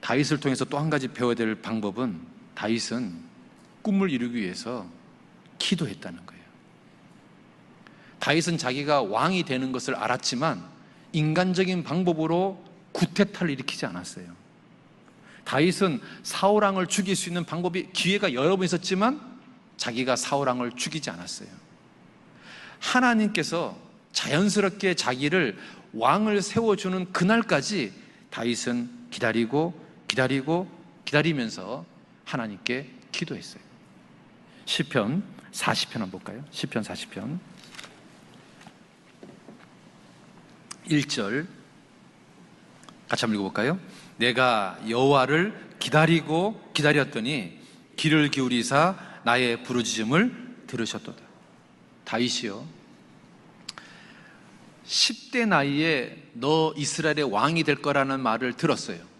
다윗을 통해서 또 한 가지 배워야 될 방법은, 다윗은 꿈을 이루기 위해서 기도했다는 거예요. 다윗은 자기가 왕이 되는 것을 알았지만 인간적인 방법으로 구태타를 일으키지 않았어요. 다윗은 사울왕을 죽일 수 있는 방법이, 기회가 여러 번 있었지만 자기가 사울왕을 죽이지 않았어요. 하나님께서 자연스럽게 자기를 왕을 세워주는 그날까지 다윗은 기다리면서 하나님께 기도했어요. 시편 40편 한번 볼까요? 시편 40편 1절 같이 한번 읽어볼까요? 내가 여호와를 기다렸더니 귀를 기울이사 나의 부르짖음을 들으셨도다. 다윗이요, 10대 나이에 너 이스라엘의 왕이 될 거라는 말을 들었어요.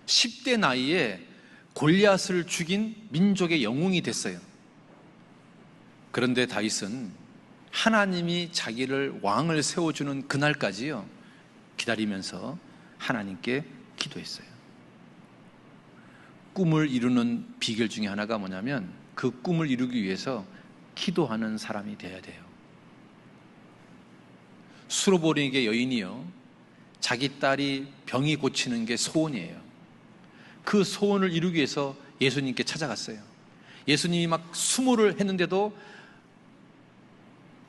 10대 나이에 골리앗을 죽인 민족의 영웅이 됐어요. 그런데 다윗은 하나님이 자기를 왕을 세워주는 그날까지요, 기다리면서 하나님께 기도했어요. 꿈을 이루는 비결 중에 하나가 뭐냐면, 그 꿈을 이루기 위해서 기도하는 사람이 되어야 돼요. 수로보니게 여인이요, 자기 딸이 병이 고치는 게 소원이에요. 그 소원을 이루기 위해서 예수님께 찾아갔어요. 예수님이 막 수모를 했는데도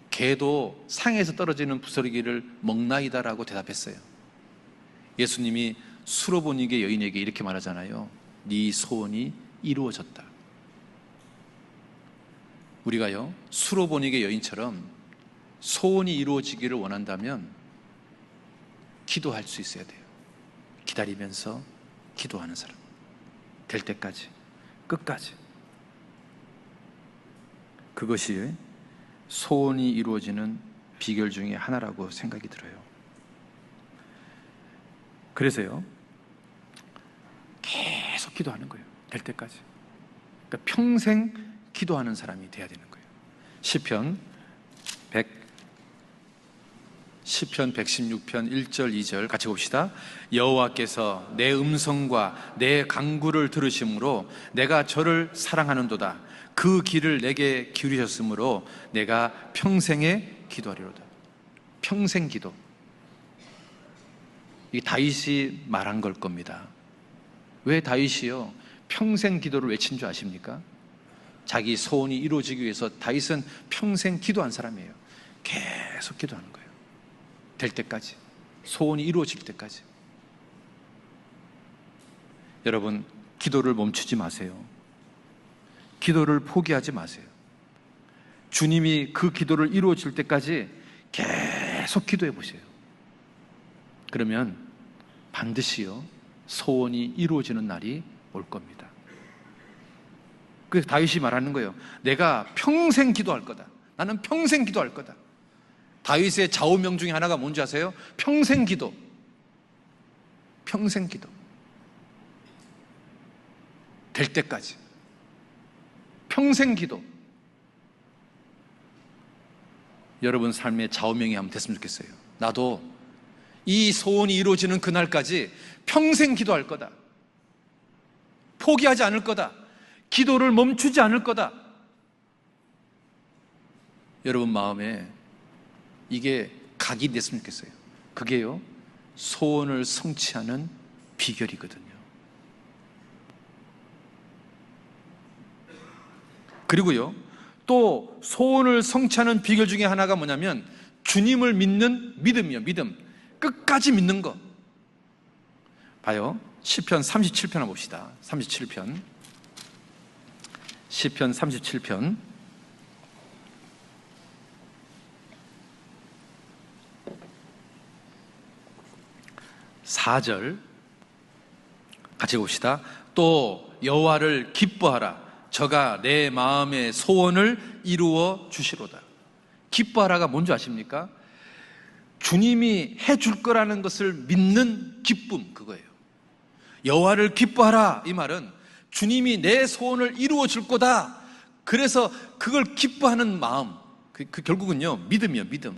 개도 상에서 떨어지는 부스러기를 먹나이다라고 대답했어요. 예수님이 수로보니게 여인에게 이렇게 말하잖아요. 네 소원이 이루어졌다. 우리가요, 수로보니게 여인처럼 소원이 이루어지기를 원한다면 기도할 수 있어야 돼요. 기다리면서 기도하는 사람, 될 때까지, 끝까지. 그것이 소원이 이루어지는 비결 중에 하나라고 생각이 들어요. 그래서요, 계속 기도하는 거예요. 될 때까지. 그러니까 평생 기도하는 사람이 돼야 되는 거예요. 시편 116편 1절 2절 같이 봅시다. 여호와께서 내 음성과 내 간구를 들으심으로 내가 저를 사랑하는도다. 그 귀를 내게 기울이셨으므로 내가 평생에 기도하리로다. 평생 기도. 이 다윗이 말한 걸 겁니다. 왜 다윗이요 평생 기도를 외친 줄 아십니까? 자기 소원이 이루어지기 위해서 다윗은 평생 기도한 사람이에요. 계속 기도하는 거예요. 될 때까지, 소원이 이루어질 때까지. 여러분, 기도를 멈추지 마세요. 기도를 포기하지 마세요. 주님이 그 기도를 이루어질 때까지 계속 기도해 보세요. 그러면 반드시요 소원이 이루어지는 날이 올 겁니다. 그래서 다윗이 말하는 거예요. 내가 평생 기도할 거다. 나는 평생 기도할 거다. 다윗의 좌우명 중에 하나가 뭔지 아세요? 평생 기도. 평생 기도. 될 때까지. 평생 기도. 여러분 삶의 좌우명이 한번 됐으면 좋겠어요. 나도 이 소원이 이루어지는 그날까지 평생 기도할 거다. 포기하지 않을 거다. 기도를 멈추지 않을 거다. 여러분 마음에 이게 각인됐으면 좋겠어요. 그게요 소원을 성취하는 비결이거든요. 그리고요 또 소원을 성취하는 비결 중에 하나가 뭐냐면 주님을 믿는 믿음이요. 믿음. 끝까지 믿는 거. 봐요. 시편 37편 한번 봅시다. 37편. 시편 37편 4절 같이 봅시다. 또 여호와를 기뻐하라. 저가 내 마음의 소원을 이루어 주시로다. 기뻐하라가 뭔지 아십니까? 주님이 해줄 거라는 것을 믿는 기쁨, 그거예요. 여호와를 기뻐하라 이 말은 주님이 내 소원을 이루어 줄 거다. 그래서 그걸 기뻐하는 마음, 그 결국은요 믿음이요. 믿음.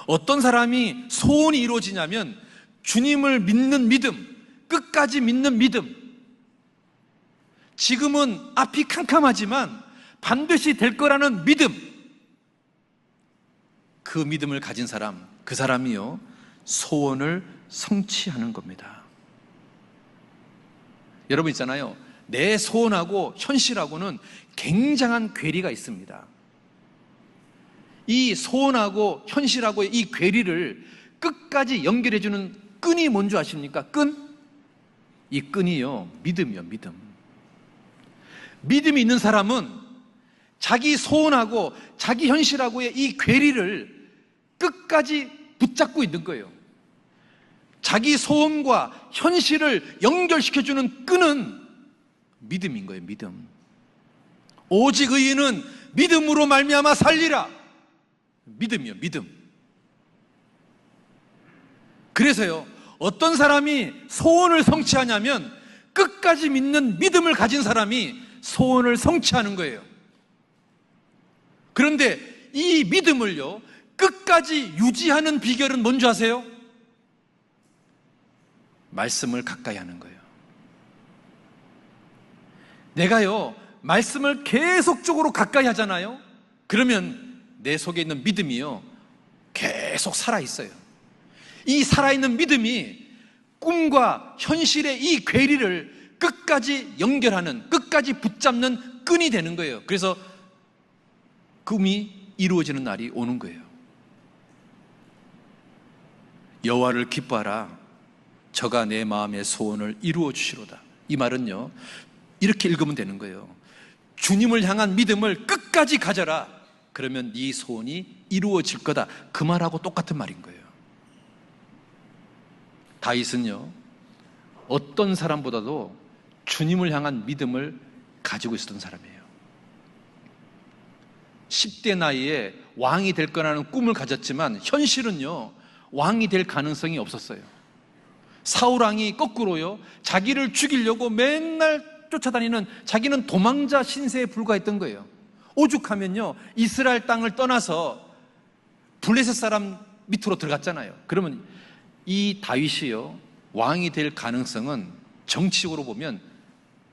어떤 사람이 소원이 이루어지냐면 주님을 믿는 믿음, 끝까지 믿는 믿음. 지금은 앞이 캄캄하지만 반드시 될 거라는 믿음. 그 믿음을 가진 사람, 그 사람이요, 소원을 성취하는 겁니다. 여러분 있잖아요. 내 소원하고 현실하고는 굉장한 괴리가 있습니다. 이 소원하고 현실하고의 이 괴리를 끝까지 연결해주는 끈이 뭔지 아십니까? 끈? 이 끈이요, 믿음이요, 믿음. 믿음이 있는 사람은 자기 소원하고 자기 현실하고의 이 괴리를 끝까지 붙잡고 있는 거예요. 자기 소원과 현실을 연결시켜주는 끈은 믿음인 거예요. 믿음. 오직 의인은 믿음으로 말미암아 살리라. 믿음이요, 믿음. 그래서요, 어떤 사람이 소원을 성취하냐면 끝까지 믿는 믿음을 가진 사람이 소원을 성취하는 거예요. 그런데 이 믿음을요, 끝까지 유지하는 비결은 뭔지 아세요? 말씀을 가까이 하는 거예요. 내가요, 말씀을 계속적으로 가까이 하잖아요. 그러면 내 속에 있는 믿음이요, 계속 살아있어요. 이 살아있는 믿음이 꿈과 현실의 이 괴리를 끝까지 연결하는, 끝까지 붙잡는 끈이 되는 거예요. 그래서 꿈이 이루어지는 날이 오는 거예요. 여호와를 기뻐하라. 저가 내 마음의 소원을 이루어 주시로다. 이 말은요, 이렇게 읽으면 되는 거예요. 주님을 향한 믿음을 끝까지 가져라. 그러면 네 소원이 이루어질 거다. 그 말하고 똑같은 말인 거예요. 다윗은요, 어떤 사람보다도 주님을 향한 믿음을 가지고 있었던 사람이에요. 10대 나이에 왕이 될 거라는 꿈을 가졌지만 현실은요, 왕이 될 가능성이 없었어요. 사울왕이 거꾸로요, 자기를 죽이려고 맨날 쫓아다니는, 자기는 도망자 신세에 불과했던 거예요. 오죽하면요, 이스라엘 땅을 떠나서 블레셋 사람 밑으로 들어갔잖아요. 그러면 이 다윗이요, 왕이 될 가능성은 정치적으로 보면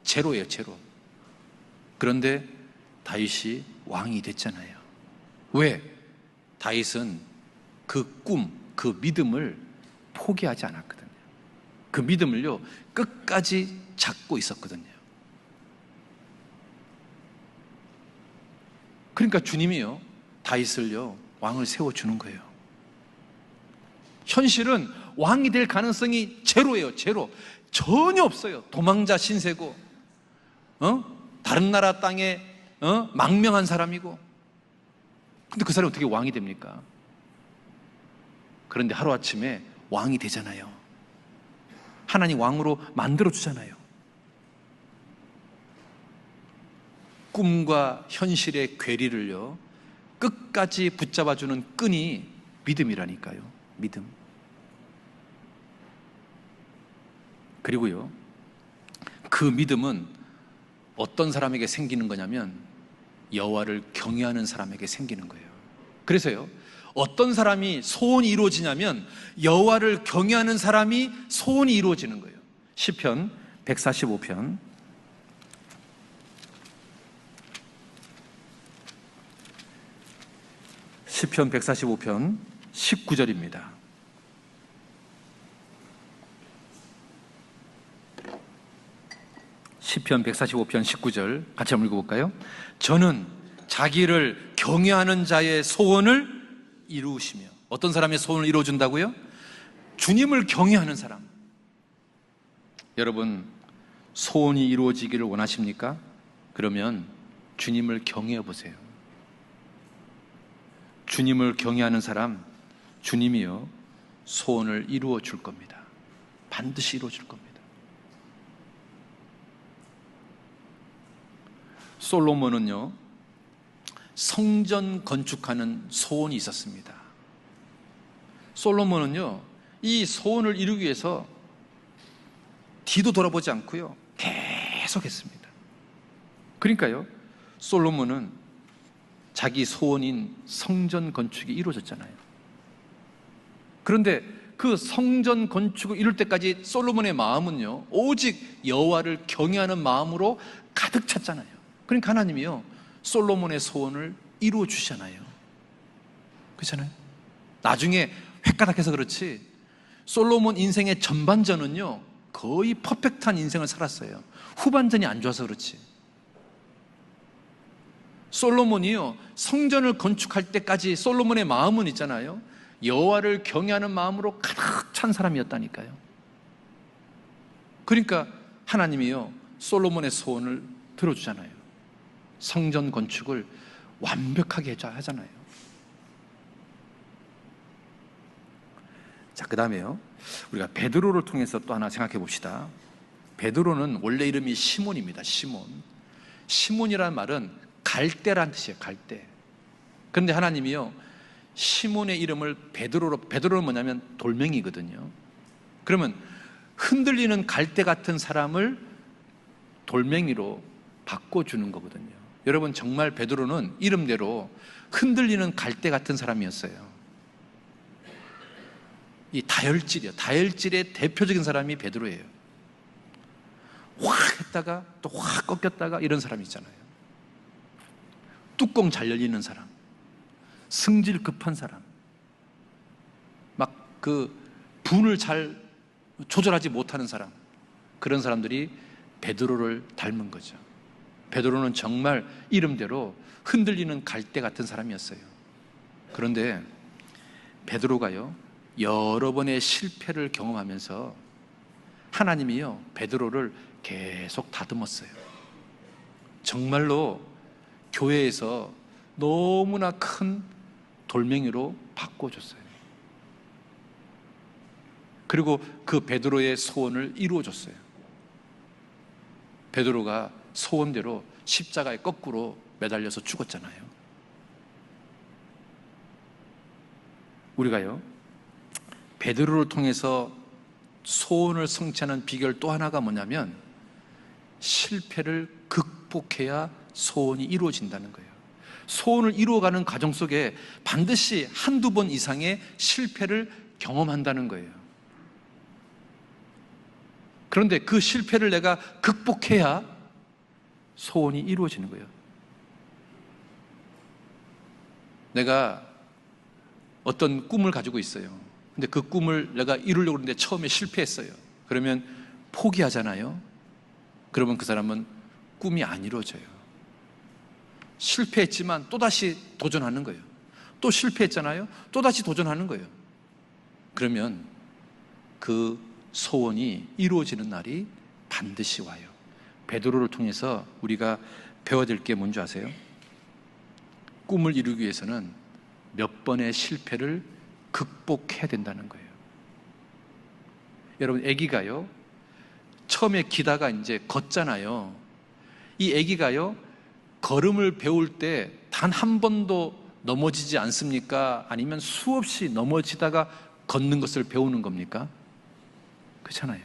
제로예요, 제로. 그런데 다윗이 왕이 됐잖아요. 왜? 다윗은 그 꿈, 그 믿음을 포기하지 않았거든요. 그 믿음을요, 끝까지 잡고 있었거든요. 그러니까 주님이요, 다윗을요, 왕을 세워주는 거예요. 현실은 왕이 될 가능성이 제로예요, 제로. 전혀 없어요. 도망자 신세고, 다른 나라 땅에 망명한 사람이고. 근데 그 사람이 어떻게 왕이 됩니까? 그런데 하루아침에 왕이 되잖아요. 하나님 왕으로 만들어주잖아요. 꿈과 현실의 괴리를요, 끝까지 붙잡아주는 끈이 믿음이라니까요. 믿음. 그리고요, 그 믿음은 어떤 사람에게 생기는 거냐면 여호와를 경외하는 사람에게 생기는 거예요. 그래서요, 어떤 사람이 소원이 이루어지냐면 여호와를 경외하는 사람이 소원이 이루어지는 거예요. 시편 145편 19절입니다. 시편 145편 19절 같이 한번 읽어볼까요? 저는 자기를 경외하는 자의 소원을 이루시며. 어떤 사람의 소원을 이루어준다고요? 주님을 경외하는 사람. 여러분, 소원이 이루어지기를 원하십니까? 그러면 주님을 경외해 보세요. 주님을 경외하는 사람, 주님이요, 소원을 이루어 줄 겁니다. 반드시 이루어 줄 겁니다. 솔로몬은요, 성전 건축하는 소원이 있었습니다. 솔로몬은요, 이 소원을 이루기 위해서 뒤도 돌아보지 않고요, 계속 했습니다. 그러니까요, 솔로몬은 자기 소원인 성전 건축이 이루어졌잖아요. 그런데 그 그 성전 건축을 이룰 때까지 솔로몬의 마음은요, 오직 여호와를 경외하는 마음으로 가득 찼잖아요. 그러니까 하나님이요, 솔로몬의 소원을 이루어 주시잖아요. 그렇잖아요. 나중에 획가닥해서 그렇지, 솔로몬 인생의 전반전은요 거의 퍼펙트한 인생을 살았어요. 후반전이 안 좋아서 그렇지. 솔로몬이요, 성전을 건축할 때까지 솔로몬의 마음은 있잖아요, 여호와를 경외하는 마음으로 가득 찬 사람이었다니까요. 그러니까 하나님이요, 솔로몬의 소원을 들어주잖아요. 성전 건축을 완벽하게 하잖아요. 자, 그 다음에요, 우리가 베드로를 통해서 또 하나 생각해 봅시다. 베드로는 원래 이름이 시몬입니다. 시몬이라는 말은 갈대란 뜻이에요. 갈대. 그런데 하나님이요, 시몬의 이름을 베드로는 뭐냐면 돌멩이거든요. 그러면 흔들리는 갈대 같은 사람을 돌멩이로 바꿔주는 거거든요. 여러분, 정말 베드로는 이름대로 흔들리는 갈대 같은 사람이었어요. 이 다혈질의 대표적인 사람이 베드로예요. 확 했다가 또 확 꺾였다가 이런 사람이 있잖아요. 뚜껑 잘 열리는 사람, 승질 급한 사람, 막 그 분을 잘 조절하지 못하는 사람, 그런 사람들이 베드로를 닮은 거죠. 베드로는 정말 이름대로 흔들리는 갈대 같은 사람이었어요. 그런데 베드로가요, 여러 번의 실패를 경험하면서 하나님이요, 베드로를 계속 다듬었어요. 정말로 교회에서 너무나 큰 돌멩이로 바꿔줬어요. 그리고 그 베드로의 소원을 이루어줬어요. 베드로가 소원대로 십자가에 거꾸로 매달려서 죽었잖아요. 우리가요, 베드로를 통해서 소원을 성취하는 비결 또 하나가 뭐냐면, 실패를 극복해야 소원이 이루어진다는 거예요. 소원을 이루어가는 과정 속에 반드시 한두 번 이상의 실패를 경험한다는 거예요. 그런데 그 실패를 내가 극복해야 소원이 이루어지는 거예요. 내가 어떤 꿈을 가지고 있어요. 근데 그 꿈을 내가 이루려고 했는데 처음에 실패했어요. 그러면 포기하잖아요. 그러면 그 사람은 꿈이 안 이루어져요. 실패했지만 또다시 도전하는 거예요. 또 실패했잖아요. 또다시 도전하는 거예요. 그러면 그 소원이 이루어지는 날이 반드시 와요. 베드로를 통해서 우리가 배워야 될 게 뭔지 아세요? 꿈을 이루기 위해서는 몇 번의 실패를 극복해야 된다는 거예요. 여러분, 아기가요, 처음에 기다가 이제 걷잖아요. 이 아기가요, 걸음을 배울 때 단 한 번도 넘어지지 않습니까? 아니면 수없이 넘어지다가 걷는 것을 배우는 겁니까? 그렇잖아요.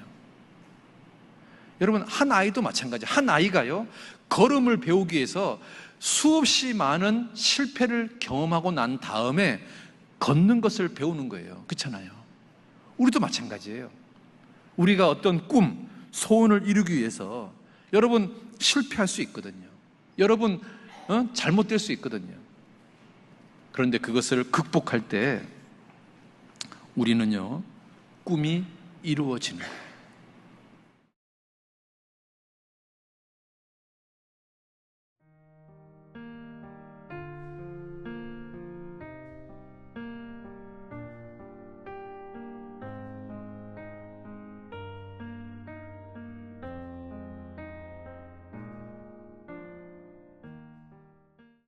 여러분, 한 아이도 마찬가지예요. 한 아이가요, 걸음을 배우기 위해서 수없이 많은 실패를 경험하고 난 다음에 걷는 것을 배우는 거예요. 그렇잖아요. 우리도 마찬가지예요. 우리가 어떤 꿈, 소원을 이루기 위해서 여러분 실패할 수 있거든요. 여러분 잘못될 수 있거든요. 그런데 그것을 극복할 때 우리는요, 꿈이 이루어지는 거예요.